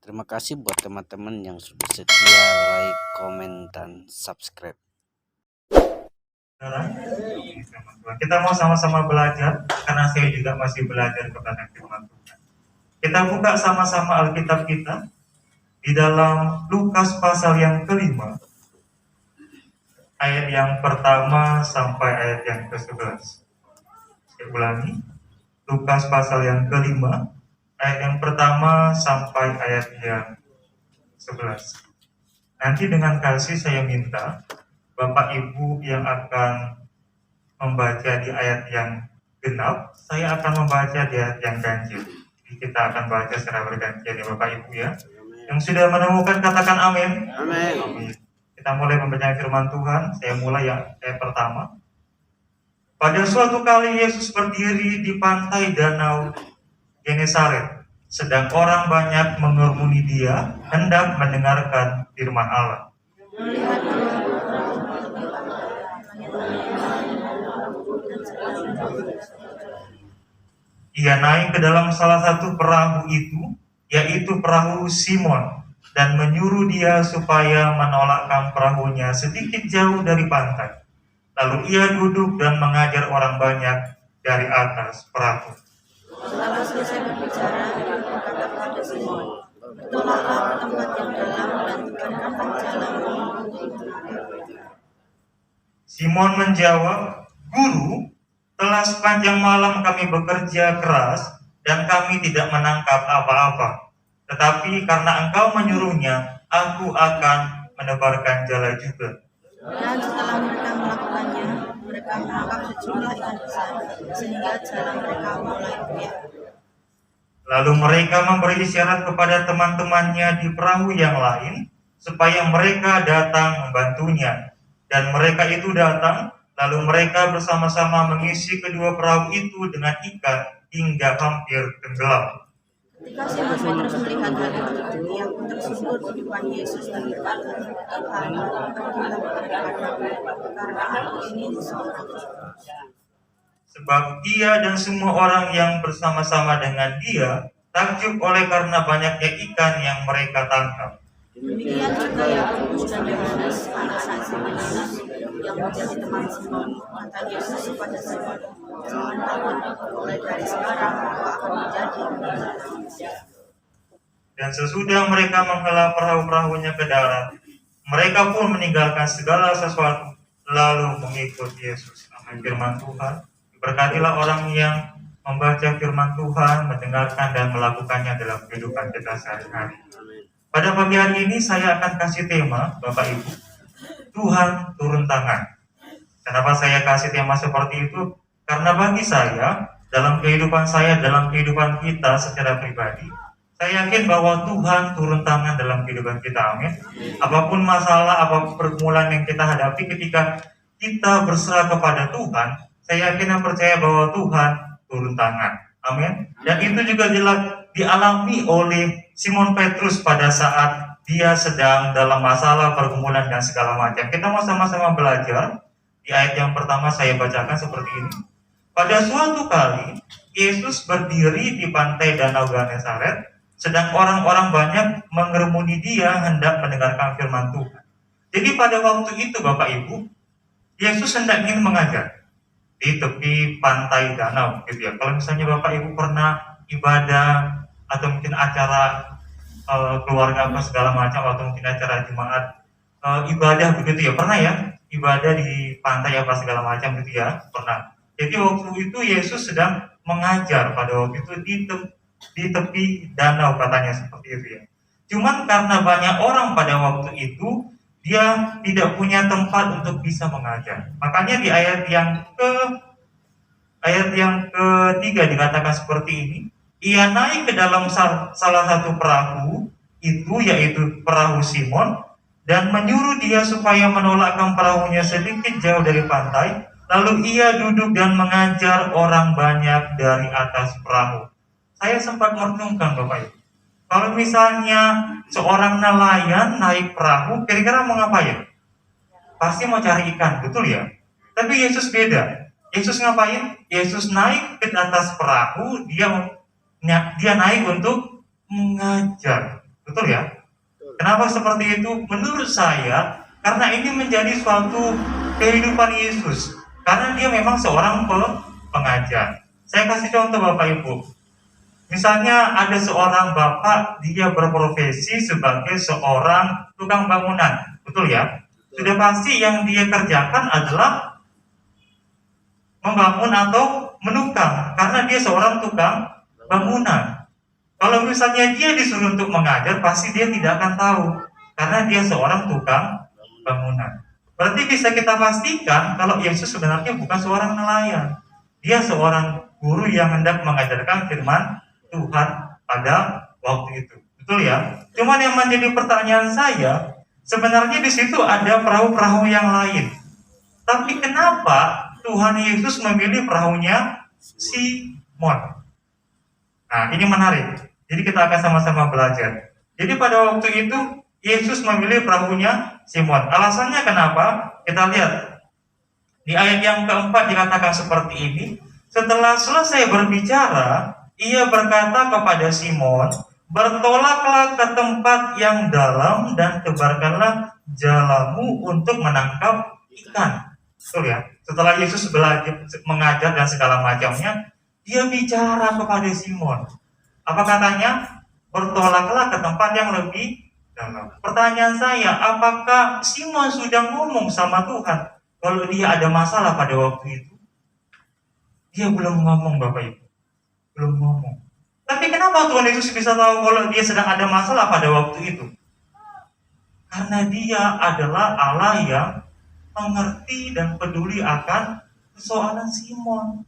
Terima kasih buat teman-teman yang sudah setia like, komen, dan subscribe. Kita mau sama-sama belajar, karena saya juga masih belajar kepada firman Tuhan. Kita buka sama-sama Alkitab kita di dalam Lukas pasal yang kelima, ayat yang pertama sampai ayat yang ke-11. Saya ulangi, Lukas pasal yang kelima, ayat yang pertama sampai ayat yang 11. Nanti dengan kasih saya minta Bapak Ibu yang akan membaca di ayat yang genap, saya akan membaca di ayat yang ganjil. Jadi kita akan baca secara bergantian ya Bapak Ibu ya. Yang sudah menemukan katakan amin. Amin. Kita mulai membaca firman Tuhan. Saya mulai yang ayat pertama. Pada suatu kali Yesus berdiri di pantai danau Genesaret, sedang orang banyak mengerumuni dia hendak mendengarkan firman Allah. Ia naik ke dalam salah satu perahu itu, yaitu perahu Simon, dan menyuruh dia supaya menolakkan perahunya sedikit jauh dari pantai. Lalu ia duduk dan mengajar orang banyak dari atas perahu. Setelah selesai berbicara, ia berkata kepada Simon, "Bertolaklah ke tempat yang dalam dan tegakkan jalanmu." Simon menjawab, "Guru, telah sepanjang malam kami bekerja keras dan kami tidak menangkap apa-apa. Tetapi karena engkau menyuruhnya, aku akan menebarkan jala juga." Dan setelah mereka melakukannya, mereka menangkap sejumlah ikan besar, sehingga jala mereka mulai goyah. Lalu mereka memberi isyarat kepada teman-temannya di perahu yang lain, supaya mereka datang membantunya. Dan mereka itu datang, lalu mereka bersama-sama mengisi kedua perahu itu dengan ikan hingga hampir tenggelam. Ketika Simon Petrus melihat hal itu, ia pun tersungkur di depan Yesus dan berkata, "Tuhan, pergilah daripada aku, karena aku ini seorang Kristen." Sebab ia dan semua orang yang bersama-sama dengan dia takjub oleh karena banyaknya ikan yang mereka tangkap. Demikian juga Yakobus dan Yohanes, anak-anak Zebedeus, yang menjadi teman Simon. Kata Yesus kepada Simon, "Jangan takut, mulai dari sekarang kau akan menjadi murid manusia." Dan sesudah mereka menghela perahu-perahunya ke darat, mereka pun meninggalkan segala sesuatu lalu mengikut Yesus. Amin. Firman Tuhan. Berkatilah orang yang membaca firman Tuhan, mendengarkan dan melakukannya dalam kehidupan kita sehari-hari. Pada pagi hari ini saya akan kasih tema, Bapak Ibu, Tuhan turun tangan. Kenapa saya kasih tema seperti itu? Karena bagi saya, dalam kehidupan kita secara pribadi, saya yakin bahwa Tuhan turun tangan dalam kehidupan kita, amin. Apapun masalah, apapun pergumulan yang kita hadapi, ketika kita berserah kepada Tuhan, saya yakin dan percaya bahwa Tuhan turun tangan, amin. Dan itu juga dialami oleh Simon Petrus pada saat dia sedang dalam masalah, pergumulan, dan segala macam. Kita mau sama-sama belajar. Di ayat yang pertama saya bacakan seperti ini. Pada suatu kali, Yesus berdiri di pantai danau Genesaret, sedang orang-orang banyak mengerumuni dia hendak mendengarkan firman Tuhan. Jadi pada waktu itu Bapak Ibu, Yesus hendak ingin mengajar di tepi pantai danau, gitu ya. Kalau misalnya Bapak Ibu pernah ibadah atau mungkin acara keluarga apa segala macam, atau mungkin acara jemaat ibadah begitu ya, pernah ya ibadah di pantai apa segala macam gitu ya, pernah. Jadi waktu itu Yesus sedang mengajar pada waktu itu di tepi danau, katanya seperti itu ya. Cuman karena banyak orang pada waktu itu, dia tidak punya tempat untuk bisa mengajar. Makanya di ayat yang ketiga dikatakan seperti ini. Ia naik ke dalam salah satu perahu itu, yaitu perahu Simon, dan menyuruh dia supaya menolakkan perahunya sedikit jauh dari pantai. Lalu ia duduk dan mengajar orang banyak dari atas perahu. Saya sempat merenungkan Bapak Ibu, kalau misalnya seorang nelayan naik perahu, kira-kira mau ngapain? Pasti mau cari ikan, betul ya? Tapi Yesus beda. Yesus ngapain? Yesus naik ke atas perahu, dia naik untuk mengajar. Betul ya? Kenapa seperti itu? Menurut saya, karena ini menjadi suatu kehidupan Yesus. Karena dia memang seorang pengajar. Saya kasih contoh Bapak Ibu. Misalnya ada seorang bapak, dia berprofesi sebagai seorang tukang bangunan. Betul ya? Sudah pasti yang dia kerjakan adalah membangun atau menukang. Karena dia seorang tukang bangunan. Kalau misalnya dia disuruh untuk mengajar, pasti dia tidak akan tahu. Karena dia seorang tukang bangunan. Berarti bisa kita pastikan kalau Yesus sebenarnya bukan seorang nelayan. Dia seorang guru yang hendak mengajarkan firman Tuhan pada waktu itu. Betul ya? Cuman yang menjadi pertanyaan saya, sebenarnya di situ ada perahu-perahu yang lain. Tapi kenapa Tuhan Yesus memilih perahunya Simon? Nah, ini menarik. Jadi kita akan sama-sama belajar. Jadi pada waktu itu Yesus memilih perahunya Simon. Alasannya kenapa? Kita lihat. Di ayat yang keempat dikatakan seperti ini. Setelah selesai berbicara, ia berkata kepada Simon, bertolaklah ke tempat yang dalam dan tebarkanlah jalamu untuk menangkap ikan. Betul ya? Setelah Yesus belajar, mengajar dan segala macamnya, dia bicara kepada Simon. Apa katanya? Bertolaklah ke tempat yang lebih dalam. Pertanyaan saya, apakah Simon sudah ngomong sama Tuhan kalau dia ada masalah pada waktu itu? Dia belum ngomong, Bapak Ibu. Belum ngomong. Tapi kenapa Tuhan Yesus bisa tahu kalau dia sedang ada masalah pada waktu itu? Karena dia adalah Allah yang mengerti dan peduli akan persoalan Simon.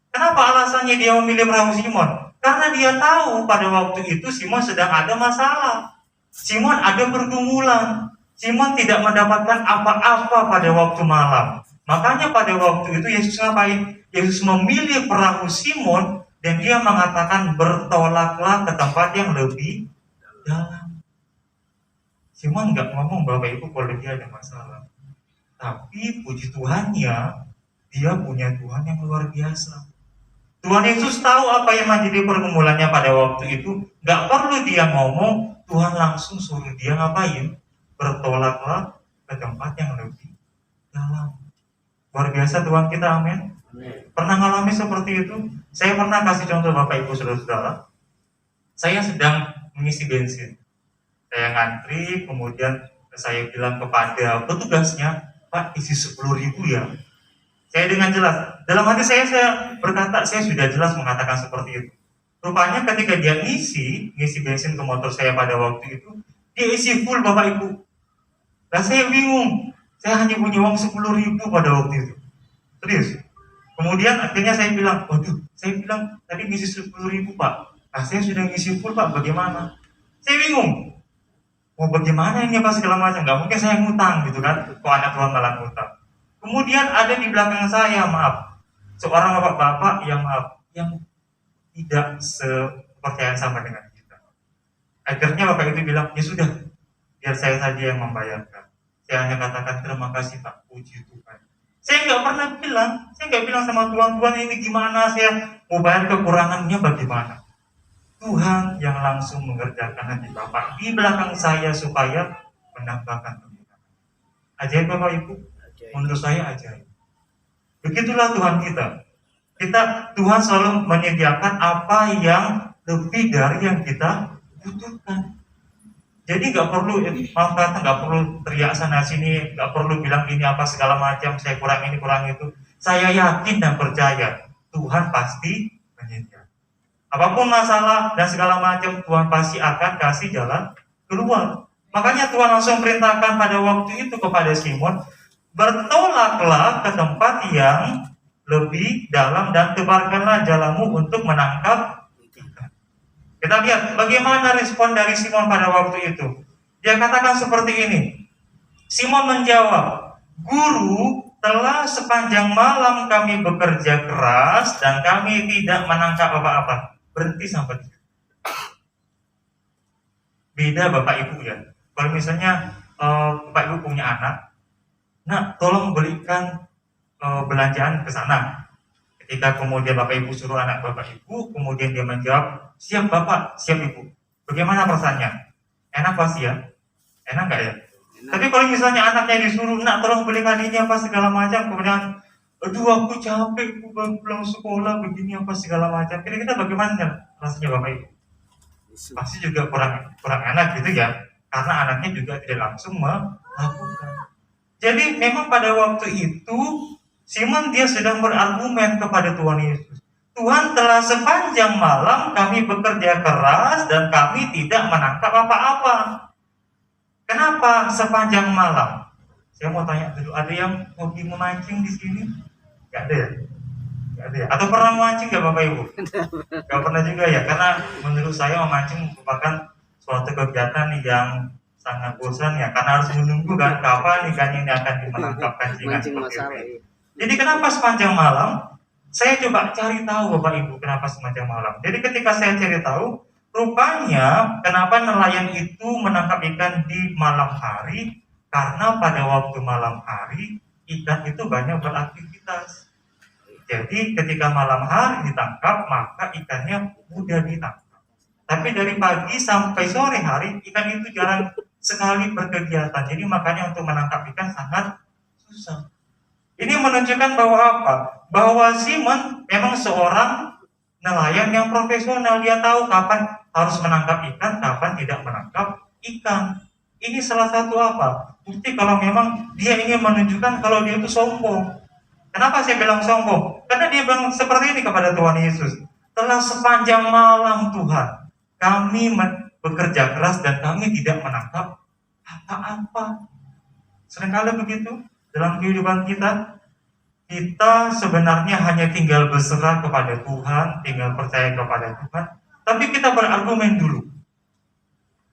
Kenapa alasannya dia memilih perahu Simon? Karena dia tahu pada waktu itu Simon sedang ada masalah. Simon ada pergumulan. Simon tidak mendapatkan apa-apa pada waktu malam. Makanya pada waktu itu Yesus ngapain? Yesus memilih perahu Simon dan dia mengatakan bertolaklah ke tempat yang lebih dalam. Simon nggak ngomong Bapak Ibu kalau dia ada masalah. Tapi puji Tuhannya, dia punya Tuhan yang luar biasa. Tuhan Yesus tahu apa yang menjadi pergumulannya pada waktu itu. Nggak perlu dia ngomong, Tuhan langsung suruh dia ngapain? Bertolaklah ke tempat yang lebih dalam. Luar biasa Tuhan kita, amin. Pernah ngalami seperti itu? Saya pernah kasih contoh Bapak Ibu Saudara-saudara. Saya sedang mengisi bensin. Saya ngantri, kemudian saya bilang kepada petugasnya, Pak, isi 10.000 ya. Saya dengan jelas, dalam hati saya berkata, saya sudah jelas mengatakan seperti itu. Rupanya ketika dia ngisi bensin ke motor saya pada waktu itu, dia isi full Bapak Ibu. Nah saya bingung, saya hanya punya uang 10.000 pada waktu itu. Serius. Kemudian akhirnya saya bilang, waduh, saya bilang tadi ngisi 10.000 Pak. Nah saya sudah ngisi full Pak, bagaimana? Saya bingung. Mau bagaimana ini apa segala macam? Gak mungkin saya ngutang gitu kan? Kok anak Tuhan malah ngutang? Kemudian ada di belakang saya, maaf, seorang bapak-bapak yang tidak sepercayaan sama dengan kita. Akhirnya bapak itu bilang, ya sudah, biar saya saja yang membayarkan. Saya hanya katakan terima kasih Pak, puji Tuhan. Saya nggak bilang sama Tuhan ini gimana, saya mau bayar kekurangannya bagaimana. Tuhan yang langsung mengerjakan hati Bapak di belakang saya supaya menambahkan kemuliaan. Ajaib Bapak Ibu, menurut saya ajaib. Begitulah Tuhan kita. Tuhan selalu menyediakan apa yang lebih dari yang kita butuhkan. Jadi nggak perlu manfaatnya, nggak perlu teriak sana sini, nggak perlu bilang ini apa segala macam, saya kurang ini kurang itu. Saya yakin dan percaya Tuhan pasti menyediakan. Apapun masalah dan segala macam, Tuhan pasti akan kasih jalan keluar. Makanya Tuhan langsung perintahkan pada waktu itu kepada Simon, bertolaklah ke tempat yang lebih dalam dan tebarkanlah jalamu untuk menangkap ikan. Kita lihat bagaimana respon dari Simon pada waktu itu. Dia katakan seperti ini. Simon menjawab, Guru, telah sepanjang malam kami bekerja keras dan kami tidak menangkap apa-apa. Berhenti sampai di situ. Beda Bapak Ibu ya. Kalau misalnya Bapak Ibu punya anak, nah tolong belikan belanjaan ke sana. Ketika kemudian Bapak Ibu suruh anak Bapak Ibu, kemudian dia menjawab, siap Bapak, siap Ibu. Bagaimana perasaannya? Enak pasti ya? Enak nggak ya? Enak. Tapi kalau misalnya anaknya disuruh, nak tolong belikan ini apa segala macam, kemudian, aduh aku capek, aku baru pulang sekolah begini apa segala macam. Kira-kira bagaimana rasanya Bapak Ibu? Pasti juga kurang enak gitu ya, karena anaknya juga tidak langsung melakukan. Jadi memang pada waktu itu Simon dia sedang berargumen kepada Tuhan Yesus. Tuhan, telah sepanjang malam kami bekerja keras dan kami tidak menangkap apa-apa. Kenapa sepanjang malam? Saya mau tanya dulu, ada yang hobi memancing di sini? Gak ada ya? Gak ada ya? Atau pernah memancing gak Bapak Ibu? Gak pernah juga ya, karena menurut saya memancing merupakan suatu kegiatan yang sangat bosan ya, karena harus menunggu kan kapan ikan ini akan dimenangkap pancingan seperti itu. Jadi kenapa sepanjang malam? Saya coba cari tahu Bapak Ibu kenapa sepanjang malam. Jadi ketika saya cari tahu, rupanya kenapa nelayan itu menangkap ikan di malam hari, karena pada waktu malam hari ikan itu banyak beraktivitas. Jadi ketika malam hari ditangkap, maka ikannya mudah ditangkap. Tapi dari pagi sampai sore hari, ikan itu jarang sekali berkegiatan. Jadi makanya untuk menangkap ikan sangat susah. Ini menunjukkan bahwa apa? Bahwa Simon memang seorang nelayan yang profesional. Dia tahu kapan harus menangkap ikan, kapan tidak menangkap ikan. Ini salah satu apa? Bukti kalau memang dia ingin menunjukkan kalau dia itu sombong. Kenapa saya bilang sombong? Karena dia bilang seperti ini kepada Tuhan Yesus. Telah sepanjang malam Tuhan, kami bekerja keras dan kami tidak menangkap apa-apa. Seringkali begitu dalam kehidupan kita. Kita sebenarnya hanya tinggal berserah kepada Tuhan, tinggal percaya kepada Tuhan. Tapi kita berargumen dulu.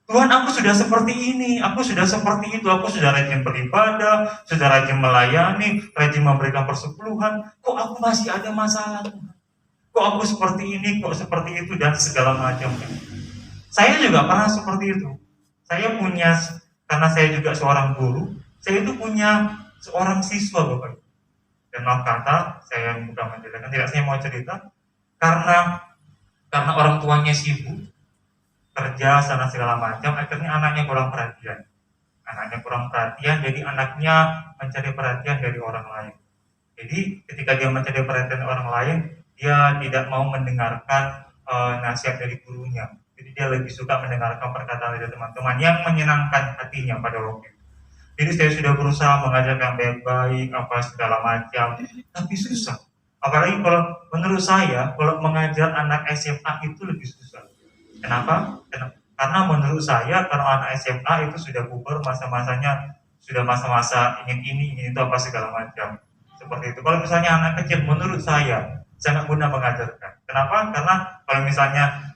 Tuhan, aku sudah seperti ini, aku sudah seperti itu, aku sudah rajin beribadah, sudah rajin melayani, rajin memberikan persepuluhan. Kok aku masih ada masalah? Kok aku seperti ini, kok seperti itu, dan segala macam. Saya juga pernah seperti itu. Saya punya, karena saya juga seorang guru, saya itu punya seorang siswa Bapak. Dan maaf kata, saya bukan menjelaskan, tidak, saya mau cerita, karena orang tuanya sibuk, kerja sana segala macam, akhirnya anaknya kurang perhatian. Jadi anaknya mencari perhatian dari orang lain. Jadi ketika dia mencari perhatian orang lain, dia tidak mau mendengarkan nasihat dari gurunya. Jadi dia lebih suka mendengarkan perkataan dari teman-teman yang menyenangkan hatinya pada waktu itu. Jadi saya sudah berusaha mengajarkan baik-baik, apa segala macam, tapi susah. Apalagi kalau menurut saya, kalau mengajar anak SMA itu lebih susah. Kenapa? Karena menurut saya, kalau anak SMA itu sudah puber, masa-masanya sudah masa-masa ingin itu apa segala macam. Seperti itu. Kalau misalnya anak kecil, menurut saya sangat mudah mengajarkan. Kenapa? Karena kalau misalnya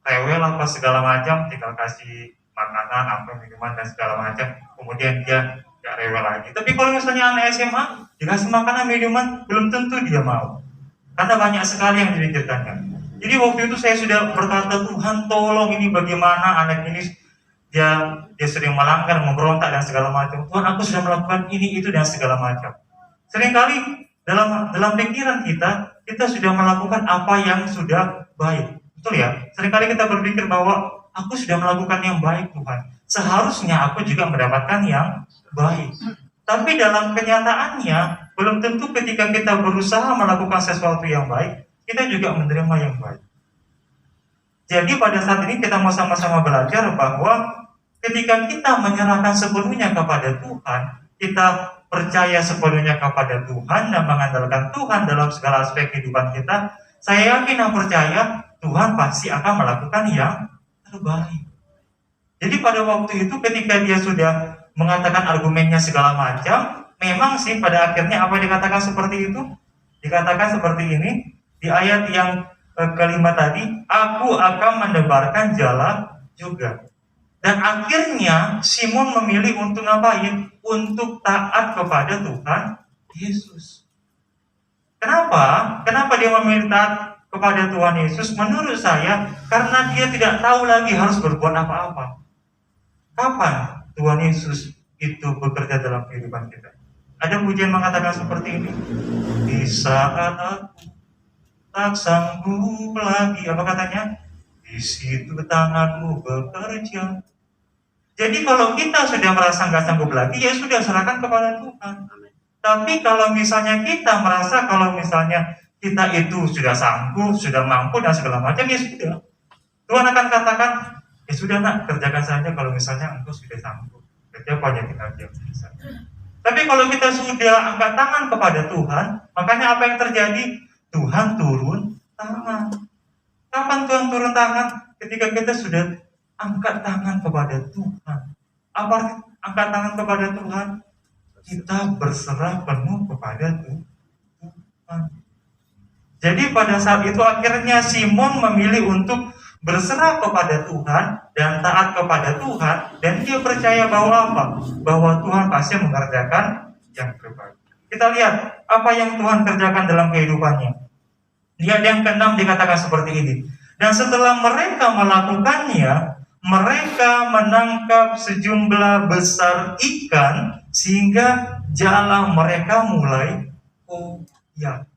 rewel apa segala macam, tinggal kasih makanan, apa minuman dan segala macam, kemudian dia gak rewel lagi. Tapi kalau misalnya anak SMA dikasih makanan, minuman, belum tentu dia mau. Karena banyak sekali yang diceritakan. Jadi waktu itu saya sudah berkata, Tuhan tolong ini bagaimana anak ini dia sering melanggar, memberontak dan segala macam. Tuhan, aku sudah melakukan ini, itu dan segala macam. Seringkali dalam pikiran kita sudah melakukan apa yang sudah baik. Betul ya? Seringkali kita berpikir bahwa aku sudah melakukan yang baik Tuhan. Seharusnya aku juga mendapatkan yang baik. Tapi dalam kenyataannya, belum tentu ketika kita berusaha melakukan sesuatu yang baik, kita juga menerima yang baik. Jadi pada saat ini kita mau sama-sama belajar bahwa ketika kita menyerahkan sepenuhnya kepada Tuhan, kita percaya sepenuhnya kepada Tuhan dan mengandalkan Tuhan dalam segala aspek kehidupan kita, saya yakin dan percaya Tuhan pasti akan melakukan yang terbaik. Jadi pada waktu itu ketika dia sudah mengatakan argumennya segala macam, memang sih pada akhirnya apa dikatakan seperti itu? Dikatakan seperti ini, di ayat yang kelima tadi, aku akan menebarkan jala juga. Dan akhirnya Simon memilih untuk ngapain? Untuk taat kepada Tuhan Yesus. Kenapa? Kenapa dia memilih taat kepada Tuhan Yesus? Menurut saya, karena dia tidak tahu lagi harus berbuat apa-apa. Kapan Tuhan Yesus itu bekerja dalam kehidupan kita? Ada pujian mengatakan seperti ini. Di saat aku tak sanggup lagi, apa katanya? Di di situ tanganmu bekerja. Jadi kalau kita sudah merasa nggak sanggup lagi, ya sudah serahkan kepada Tuhan. Tapi kalau misalnya kita merasa kalau misalnya kita itu sudah sanggup, sudah mampu dan segala macam, ya sudah. Tuhan akan katakan, ya sudah nak, kerjakan saja kalau misalnya engkau sudah sanggup. Kerja banyak tinggal diam saja. Tapi kalau kita sudah angkat tangan kepada Tuhan, makanya apa yang terjadi? Tuhan turun tangan. Kapan Tuhan turun tangan? Ketika kita sudah angkat tangan kepada Tuhan. Apa angkat tangan kepada Tuhan? Kita berserah penuh kepada Tuhan. Jadi pada saat itu akhirnya Simon memilih untuk berserah kepada Tuhan dan taat kepada Tuhan, dan dia percaya bahwa apa? Bahwa Tuhan pasti mengerjakan yang terbaik. Kita lihat apa yang Tuhan kerjakan dalam kehidupannya. Lihat yang ke-6 dikatakan seperti ini. Dan setelah mereka melakukannya, mereka menangkap sejumlah besar ikan sehingga jala mereka mulai koyak.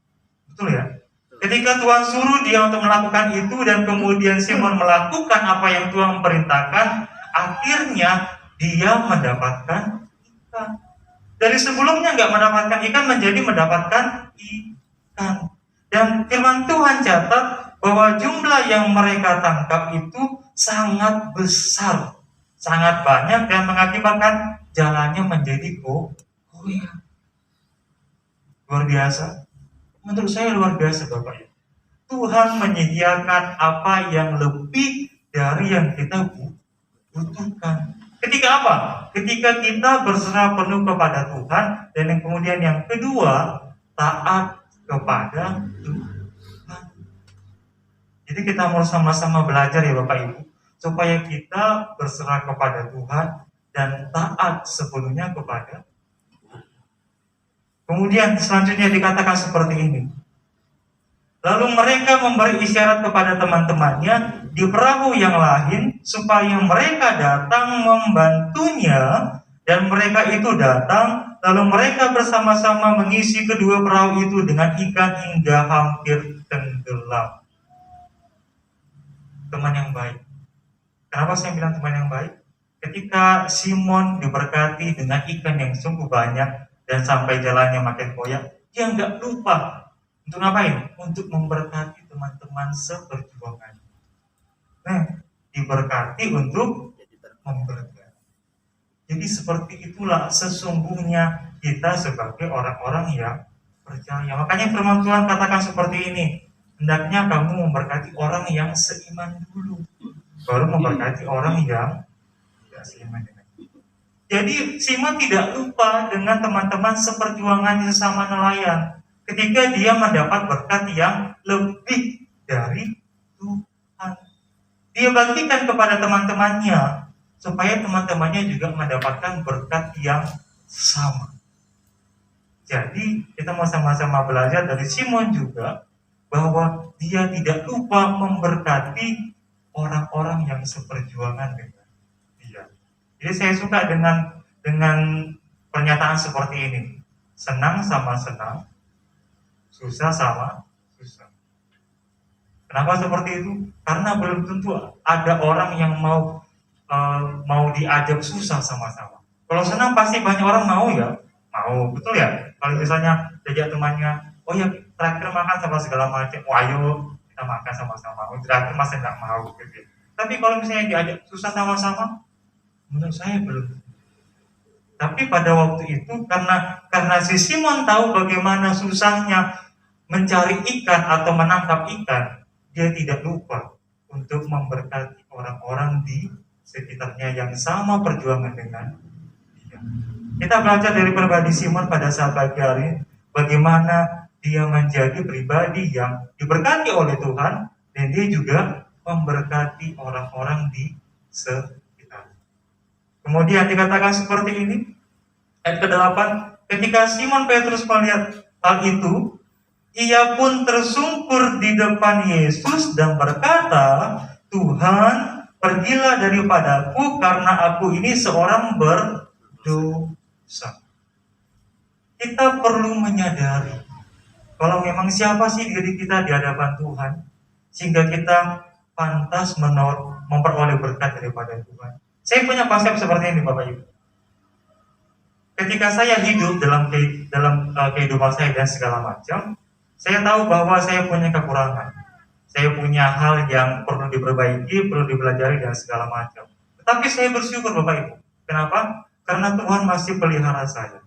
Betul ya? Ketika Tuhan suruh dia untuk melakukan itu dan kemudian Simon melakukan apa yang Tuhan perintahkan, akhirnya dia mendapatkan ikan. Dari sebelumnya nggak mendapatkan ikan menjadi mendapatkan ikan. Dan firman Tuhan catat bahwa jumlah yang mereka tangkap itu sangat besar, sangat banyak dan mengakibatkan jalannya menjadi koyak. Luar biasa. Menurut saya luar biasa Bapak Ibu. Tuhan menyediakan apa yang lebih dari yang kita butuhkan. Ketika apa? Ketika kita berserah penuh kepada Tuhan, dan yang kemudian yang kedua, taat kepada Tuhan. Jadi kita mau sama-sama belajar ya Bapak Ibu, supaya kita berserah kepada Tuhan dan taat sepenuhnya kepada Tuhan. Kemudian selanjutnya dikatakan seperti ini. Lalu mereka memberi isyarat kepada teman-temannya di perahu yang lain supaya mereka datang membantunya, dan mereka itu datang, lalu mereka bersama-sama mengisi kedua perahu itu dengan ikan hingga hampir tenggelam. Teman yang baik. Kenapa saya bilang teman yang baik? Ketika Simon diberkati dengan ikan yang sungguh banyak dan sampai jalannya makin koyak, dia nggak lupa untuk ngapain? Untuk memberkati teman-teman seperjuangan. Nah, diberkati untuk memberkati. Jadi seperti itulah sesungguhnya kita sebagai orang-orang yang percaya. Makanya firman Tuhan katakan seperti ini. Hendaknya kamu memberkati orang yang seiman dulu, baru memberkati orang yang tidak seiman dengan. Jadi Simon tidak lupa dengan teman-teman seperjuangan sesama nelayan ketika dia mendapat berkat yang lebih dari Tuhan. Dia bagikan kepada teman-temannya supaya teman-temannya juga mendapatkan berkat yang sama. Jadi kita mau sama-sama belajar dari Simon juga bahwa dia tidak lupa memberkati orang-orang yang seperjuangan dengan dia. Jadi saya suka dengan pernyataan seperti ini. Senang sama senang, susah sama susah. Kenapa seperti itu? Karena belum tentu ada orang yang mau diajak susah sama-sama. Kalau senang pasti banyak orang mau ya, mau, betul ya? Kalau misalnya diajak temannya, oh ya terakhir makan sama segala macam, oh ayo kita makan sama-sama. Oh, terakhir masih nggak mau gitu. Tapi kalau misalnya diajak susah sama-sama, menurut saya belum. Tapi pada waktu itu karena si Simon tahu bagaimana susahnya mencari ikan atau menangkap ikan, dia tidak lupa untuk memberkati orang-orang di sekitarnya yang sama perjuangan dengan dia. Kita belajar dari pribadi Simon pada saat pagi hari, bagaimana dia menjadi pribadi yang diberkati oleh Tuhan, dan dia juga memberkati orang-orang di sekitar. Kemudian dikatakan seperti ini, ayat ke-8, ketika Simon Petrus melihat hal itu, ia pun tersungkur di depan Yesus dan berkata, Tuhan, pergilah daripadaku karena aku ini seorang berdosa. Kita perlu menyadari kalau memang siapa sih diri kita di hadapan Tuhan, sehingga kita pantas memperoleh berkat daripada Tuhan. Saya punya konsep seperti ini, Bapak Ibu. Ketika saya hidup dalam kehidupan saya dan segala macam, saya tahu bahwa saya punya kekurangan. Saya punya hal yang perlu diperbaiki, perlu dipelajari dan segala macam. Tetapi saya bersyukur, Bapak Ibu. Kenapa? Karena Tuhan masih pelihara saya.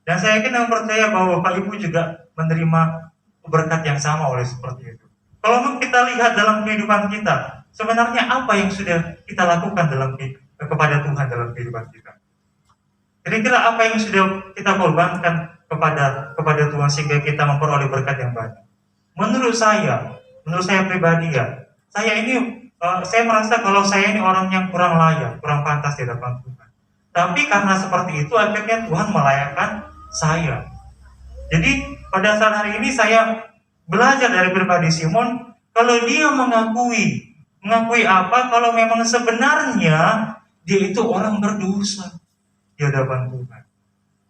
Dan saya yakin dan percaya bahwa Bapak Ibu juga menerima berkat yang sama oleh seperti itu. Kalau kita lihat dalam kehidupan kita, sebenarnya apa yang sudah kita lakukan kepada Tuhan dalam kehidupan kita? Kira-kira apa yang sudah kita korbankan kepada Tuhan sehingga kita memperoleh berkat yang banyak? Menurut saya pribadi ya, saya merasa kalau saya ini orang yang kurang layak, kurang pantas di hadapan Tuhan. Tapi karena seperti itu akhirnya Tuhan melayakkan saya. Jadi pada saat hari ini saya belajar dari pribadi Simon, kalau dia mengakui apa? Kalau memang sebenarnya dia itu orang berdosa di hadapan Tuhan.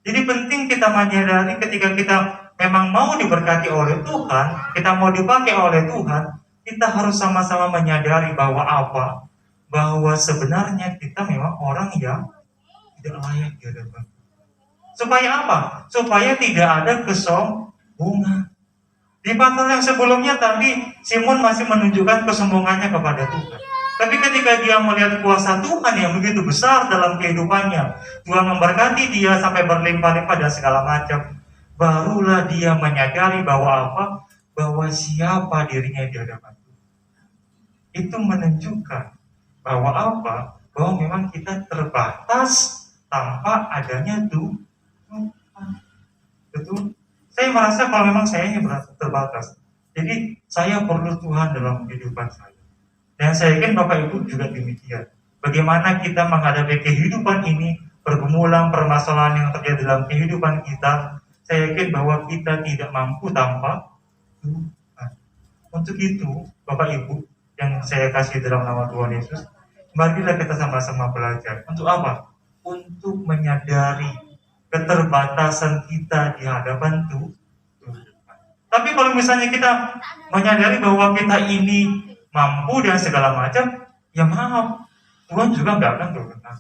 Jadi penting kita menyadari ketika kita memang mau diberkati oleh Tuhan, kita mau dipakai oleh Tuhan, kita harus sama-sama menyadari bahwa sebenarnya kita memang orang yang tidak layak di hadapan Tuhan. Supaya apa? Supaya tidak ada kesombongan. Di pasal yang sebelumnya tadi Simon masih menunjukkan kesombongannya kepada Tuhan. Tapi ketika dia melihat kuasa Tuhan yang begitu besar dalam kehidupannya, Tuhan memberkati dia sampai berlimpah-limpah dan segala macam, barulah dia menyadari bahwa siapa dirinya di hadapan Tuhan. Itu menunjukkan bahwa memang kita terbatas tanpa adanya Tuhan. Betul? Saya merasa kalau memang saya ini terbatas. Jadi saya perlu Tuhan dalam kehidupan saya. Dan saya yakin Bapak Ibu juga demikian. Bagaimana kita menghadapi kehidupan ini, pergumulan, permasalahan yang terjadi dalam kehidupan kita, saya yakin bahwa kita tidak mampu tanpa Tuhan. Untuk itu, Bapak Ibu, yang saya kasih dalam nama Tuhan Yesus, marilah kita sama-sama belajar. Untuk apa? Untuk menyadari keterbatasan kita di hadapan Tuhan. Tapi kalau misalnya kita menyadari bahwa kita ini mampu dan segala macam, ya maaf, Tuhan juga nggak akan berkenan.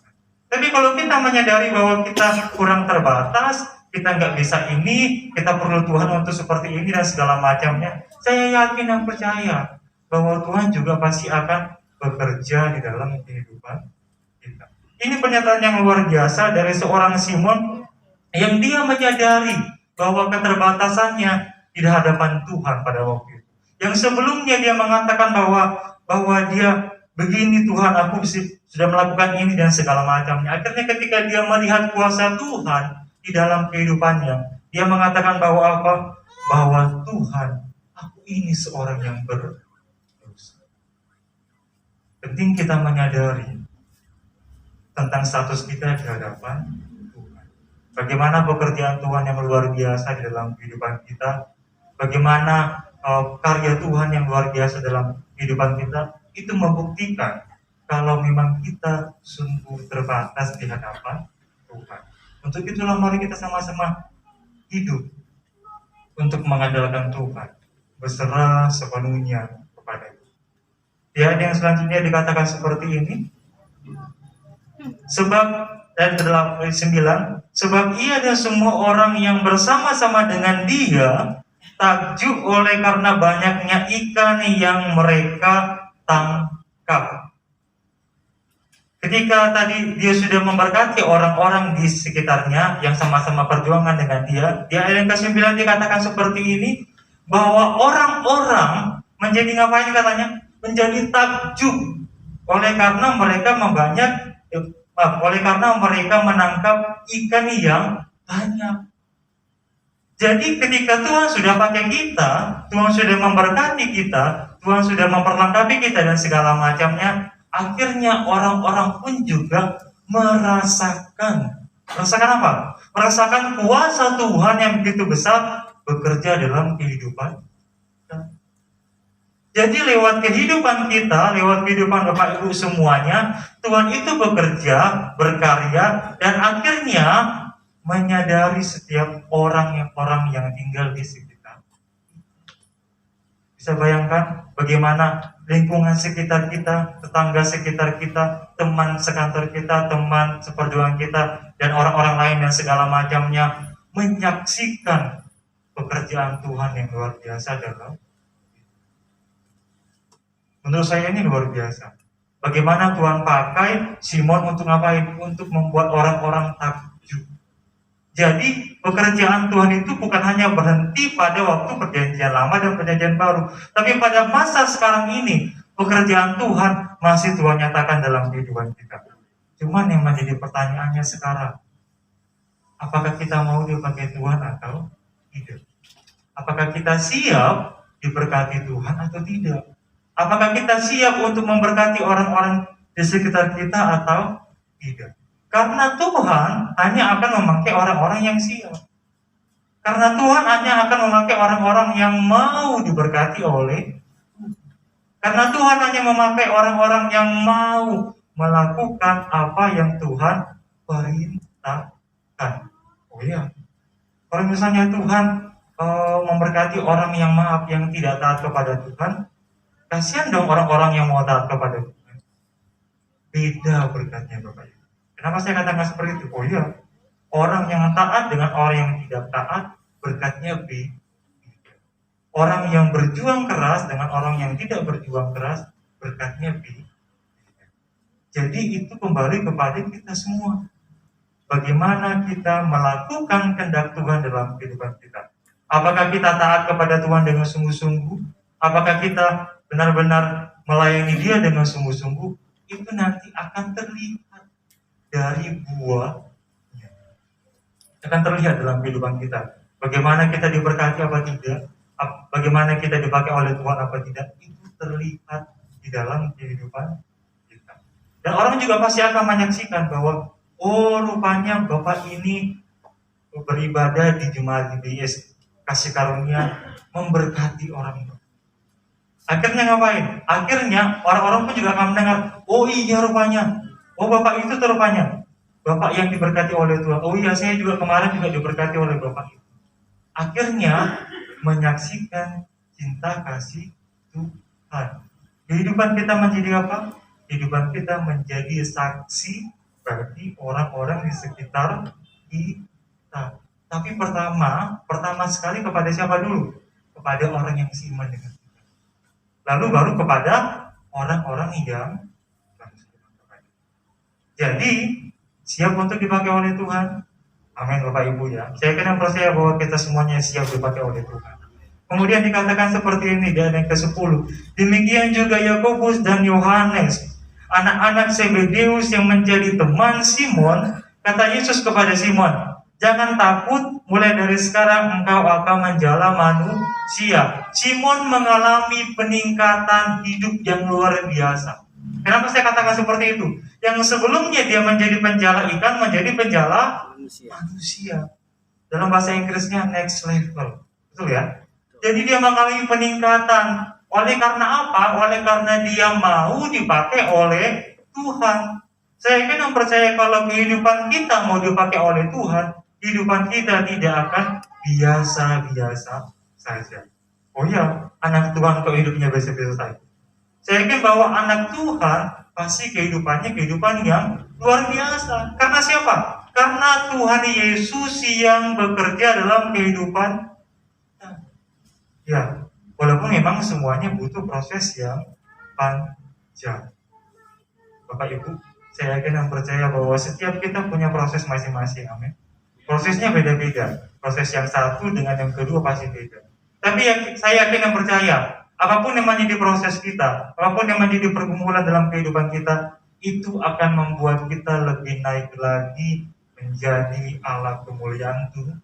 Tapi kalau kita menyadari bahwa kita kurang terbatas, kita nggak bisa ini, kita perlu Tuhan untuk seperti ini dan segala macamnya, saya yakin dan percaya bahwa Tuhan juga pasti akan bekerja di dalam kehidupan kita. Ini pernyataan yang luar biasa dari seorang Simon yang dia menyadari bahwa keterbatasannya di hadapan Tuhan pada waktu itu. Yang sebelumnya dia mengatakan bahwa dia begini, Tuhan, aku sudah melakukan ini dan segala macamnya. Akhirnya ketika dia melihat kuasa Tuhan di dalam kehidupannya, dia mengatakan bahwa Tuhan, aku ini seorang yang berdosa. Penting kita menyadari tentang status kita di hadapan Tuhan. Bagaimana pekerjaan Tuhan yang luar biasa di dalam kehidupan kita, bagaimana karya Tuhan yang luar biasa dalam kehidupan kita, itu membuktikan kalau memang kita sungguh terbatas di hadapan Tuhan. Untuk itulah mari kita sama-sama hidup untuk mengandalkan Tuhan, berserah sepenuhnya kepada Tuhan. Di ayat yang selanjutnya dikatakan seperti ini, sebab dan 9, sebab ia dan semua orang yang bersama-sama dengan dia takjub oleh karena banyaknya ikan yang mereka tangkap. Ketika tadi dia sudah memberkati orang-orang di sekitarnya yang sama-sama perjuangan dengan dia, di ayat yang ke-9 dikatakan seperti ini, bahwa orang-orang menjadi ngapain katanya? Menjadi takjub oleh karena mereka menangkap ikan yang banyak. Jadi ketika Tuhan sudah pakai kita, Tuhan sudah memberkati kita, Tuhan sudah memperlengkapi kita dan segala macamnya, akhirnya orang-orang pun juga merasakan apa? Merasakan kuasa Tuhan yang begitu besar bekerja dalam kehidupan kita. Jadi lewat kehidupan kita, lewat kehidupan Bapak Ibu semuanya, Tuhan itu bekerja, berkarya, dan akhirnya menyadari setiap orang yang tinggal di sekitar. Di Saya bayangkan bagaimana lingkungan sekitar kita, tetangga sekitar kita, teman sekantor kita, teman seperjuangan kita, dan orang-orang lain yang segala macamnya menyaksikan pekerjaan Tuhan yang luar biasa dalam. Menurut saya ini luar biasa. Bagaimana Tuhan pakai Simon untuk ngapain? Untuk membuat orang-orang takjub. Jadi pekerjaan Tuhan itu bukan hanya berhenti pada waktu perjanjian lama dan perjanjian baru, tapi pada masa sekarang ini pekerjaan Tuhan masih Tuhan nyatakan dalam kehidupan kita. Cuman yang menjadi pertanyaannya sekarang, apakah kita mau dipakai Tuhan atau tidak? Apakah kita siap diberkati Tuhan atau tidak? Apakah kita siap untuk memberkati orang-orang di sekitar kita atau tidak? Karena Tuhan hanya akan memakai orang-orang yang siap. Karena Tuhan hanya akan memakai orang-orang yang mau diberkati oleh. Karena Tuhan hanya memakai orang-orang yang mau melakukan apa yang Tuhan perintahkan. Oh iya, kalau misalnya Tuhan memberkati orang yang maaf, yang tidak taat kepada Tuhan, kasihan dong orang-orang yang mau taat kepada Tuhan. Beda berkatnya Bapak Ibu. Kenapa saya katakan seperti itu? Oh iya, orang yang taat dengan orang yang tidak taat berkatnya beda. Orang yang berjuang keras dengan orang yang tidak berjuang keras berkatnya beda. Jadi itu kembali kepada kita semua. Bagaimana kita melakukan kehendak Tuhan dalam kehidupan kita? Apakah kita taat kepada Tuhan dengan sungguh-sungguh? Apakah kita benar-benar melayani Dia dengan sungguh-sungguh? Itu nanti akan terlihat dari buahnya. Akan terlihat dalam kehidupan kita. Bagaimana kita diberkati apa tidak? Bagaimana kita dipakai oleh Tuhan apa tidak? Itu terlihat di dalam kehidupan kita. Dan orang juga pasti akan menyaksikan bahwa oh rupanya Bapak ini beribadah di Jemaat GBS Kasih Karunia memberkati orang. Akhirnya ngapain? Akhirnya orang-orang pun juga akan mendengar, oh iya rupanya, oh Bapak itu rupanya Bapak yang diberkati oleh Tuhan. Oh iya, saya juga kemarin juga diberkati oleh Bapak itu. Akhirnya menyaksikan cinta kasih Tuhan. Kehidupan kita menjadi apa? Kehidupan kita menjadi saksi bagi orang-orang di sekitar kita. Tapi pertama sekali kepada siapa dulu? Kepada orang yang seiman dengan kita. Lalu baru kepada orang-orang yang jadi siap untuk dipakai oleh Tuhan. Amin Bapak Ibu ya. Saya kena percaya bahwa kita semuanya siap dipakai oleh Tuhan. Kemudian dikatakan seperti ini di ayat yang ke-10. Demikian juga Yakobus dan Yohanes, anak-anak Zebedeus yang menjadi teman Simon. Kata Yesus kepada Simon, jangan takut, mulai dari sekarang engkau akan menjala manusia. Simon mengalami peningkatan hidup yang luar biasa. Kenapa saya katakan seperti itu? Yang sebelumnya dia menjadi penjala ikan, menjadi penjala manusia. Dalam bahasa Inggrisnya next level. Betul ya? Jadi dia mengalami peningkatan. Oleh karena apa? Oleh karena dia mau dipakai oleh Tuhan. Saya kan percaya kalau kehidupan kita mau dipakai oleh Tuhan, kehidupan kita tidak akan biasa-biasa saja. Oh ya, anak Tuhan kok hidupnya biasa-biasa saja. Saya yakin bahwa anak Tuhan pasti kehidupannya kehidupan yang luar biasa. Karena siapa? Karena Tuhan Yesus yang bekerja dalam kehidupan kita. Ya, walaupun memang semuanya butuh proses yang panjang. Bapak Ibu, saya yakin dan percaya bahwa setiap kita punya proses masing-masing. Amin. Prosesnya beda-beda. Proses yang satu dengan yang kedua pasti beda. Tapi saya yakin dan percaya, apapun yang menjadi proses kita, apapun yang menjadi pergumulan dalam kehidupan kita, itu akan membuat kita lebih naik lagi menjadi alat kemuliaan Tuhan.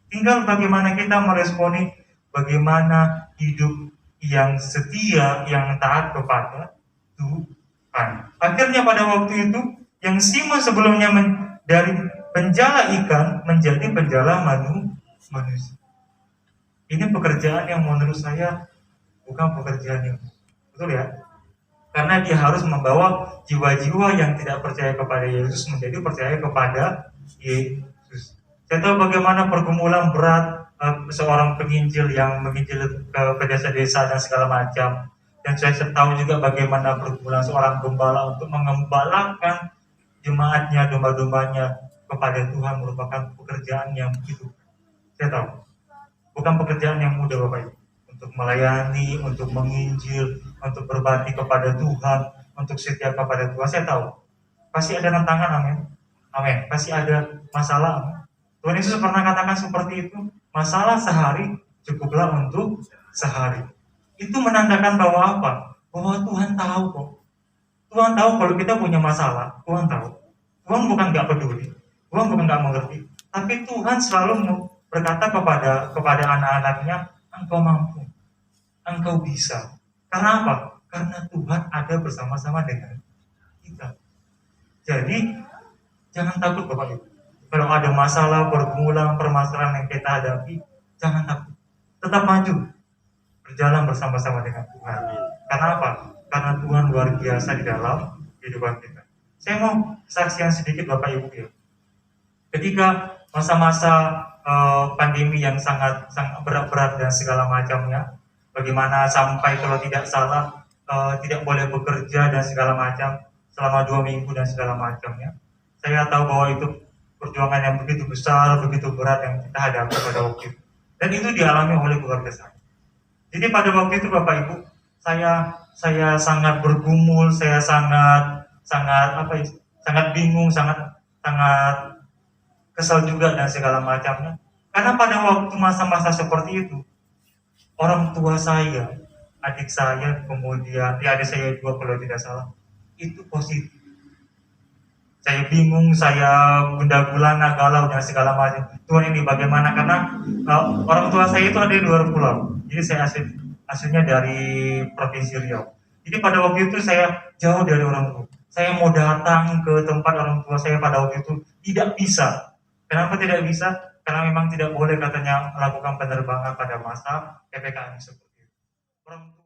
Tinggal bagaimana kita meresponi, bagaimana hidup yang setia, yang taat kepada Tuhan. Akhirnya pada waktu itu, yang Simon sebelumnya dari penjala ikan menjadi penjala manusia. Ini pekerjaan yang menurut saya bukan pekerjaan yang betul ya. Karena dia harus membawa jiwa-jiwa yang tidak percaya kepada Yesus menjadi percaya kepada Yesus. Saya tahu bagaimana pergumulan berat seorang penginjil yang menginjil ke desa-desa dan segala macam. Dan saya tahu juga bagaimana pergumulan seorang gembala untuk mengembalakan jemaatnya, domba-dombanya kepada Tuhan merupakan pekerjaan yang begitu. Saya tahu, bukan pekerjaan yang mudah Bapak Ibu. Untuk melayani, untuk menginjil, untuk berbakti kepada Tuhan, untuk setia kepada Tuhan. Saya tahu, pasti ada tantangan, amin. Amin. Pasti ada masalah, amin. Tuhan Yesus pernah katakan seperti itu, masalah sehari cukuplah untuk sehari. Itu menandakan bahwa apa? Bahwa Tuhan tahu kok. Tuhan tahu kalau kita punya masalah, Tuhan tahu. Tuhan bukan nggak peduli, Tuhan bukan nggak mengerti, tapi Tuhan selalu berkata kepada anak-anaknya, engkau mampu, engkau bisa. Karena apa? Karena Tuhan ada bersama-sama dengan kita. Jadi jangan takut Bapak Ibu. Kalau ada masalah, pergumulan, permasalahan yang kita hadapi, jangan takut. Tetap maju, berjalan bersama-sama dengan Tuhan. Karena apa? Karena Tuhan luar biasa di dalam kehidupan kita. Saya mau kesaksian sedikit Bapak Ibu ya. Ketika masa-masa pandemi yang sangat berat-berat dan segala macamnya, bagaimana sampai kalau tidak salah tidak boleh bekerja dan segala macam selama 2 minggu dan segala macamnya. Saya tahu bahwa itu perjuangan yang begitu besar, begitu berat yang kita hadapi pada waktu itu. Dan itu dialami oleh keluarga saya. Jadi pada waktu itu Bapak Ibu, saya sangat bergumul, saya sangat bingung, sangat kesal juga dan segala macamnya. Karena pada waktu masa-masa seperti itu, orang tua saya, adik saya, kemudian adik saya juga kalau tidak salah, itu positif. Saya bingung, saya gundah gulana, galau dan segala macam. Tuhan ini bagaimana? Karena orang tua saya itu ada di luar pulau. Jadi saya aslinya dari Provinsi Riau. Jadi pada waktu itu saya jauh dari orang tua. Saya mau datang ke tempat orang tua saya pada waktu itu tidak bisa. Kenapa tidak bisa? Karena memang tidak boleh katanya melakukan penerbangan pada masa PPKM seperti itu. Orang tua